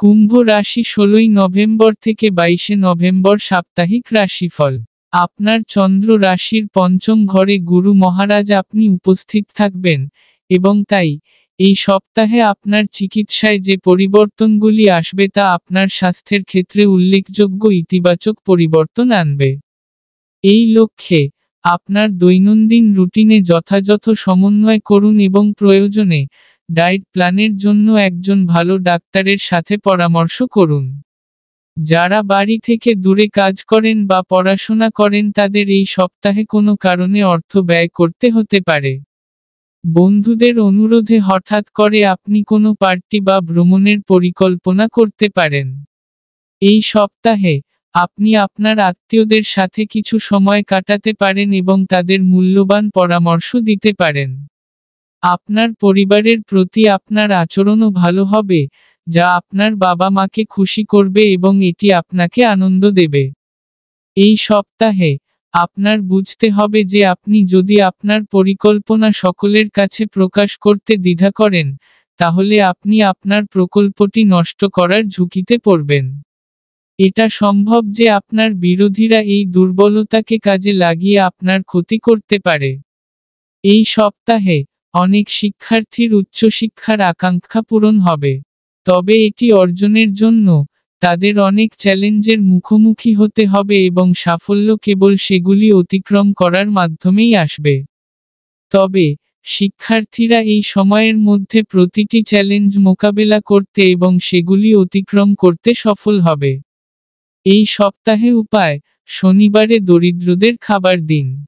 কুম্ভ রাশি 16 নভেম্বর থেকে 22 নভেম্বর সাপ্তাহিক রাশিফল। আপনার চন্দ্র রাশির পঞ্চম ঘরে গুরু মহারাজ আপনি উপস্থিত থাকবেন, এবং তাই, এই সপ্তাহে আপনার চিকিৎসায় যে পরিবর্তনগুলি আসবে তা আপনার স্বাস্থ্যের ক্ষেত্রে উল্লেখযোগ্য ইতিবাচক পরিবর্তন আনবে। এই লক্ষ্যে, আপনার দৈনন্দিন রুটিনে যথাযথ সমন্বয় করুন এবং প্রয়োজনে, ডায়েট প্ল্যানের জন্য একজন ভালো ডাক্তারের সাথে পরামর্শ করুন। যারা বাড়ি থেকে দূরে কাজ করেন বা পড়াশোনা করেন তাদের এই সপ্তাহে কোনো কারণে অর্থ ব্যয় করতে হতে পারে। বন্ধুদের অনুরোধে হঠাৎ করে আপনি কোনো পার্টি বা ভ্রমণের পরিকল্পনা করতে পারেন। এই সপ্তাহে, আপনি আপনার আত্মীয়দের সাথে কিছু সময় কাটাতে পারেন এবং তাদের মূল্যবান পরামর্শ দিতে পারেন। আপনার পরিবারের প্রতি আপনার আচরণও ভালো হবে, যা আপনার বাবা-মাকে খুশি করবে এবং এটি আপনাকে আনন্দ দেবে। এই সপ্তাহে, আপনার বুঝতে হবে যে আপনি যদি আপনার পরিকল্পনা সকলের কাছে প্রকাশ করতে দ্বিধা করেন, তাহলে আপনি আপনার প্রকল্পটি নষ্ট করার ঝুঁকিতে পড়বেন। এটা সম্ভব যে আপনার বিরোধীরা এই দুর্বলতাকে কাজে লাগিয়ে আপনার ক্ষতি করতে পারে। এই সপ্তাহে, অনেক শিক্ষার্থীর উচ্চশিক্ষার আকাঙ্ক্ষা পূরণ হবে। তবে এটি অর্জনের জন্য, তাদের অনেক চ্যালেঞ্জের মুখোমুখি হতে হবে এবং সাফল্য কেবল সেগুলি অতিক্রম করার মাধ্যমেই আসবে। তবে, শিক্ষার্থীরা এই সময়ের মধ্যে প্রতিটি চ্যালেঞ্জ মোকাবেলা করতে এবং সেগুলি অতিক্রম করতে সফল হবে। এই সপ্তাহে উপায়, শনিবারে দরিদ্রদের খাবার দিন।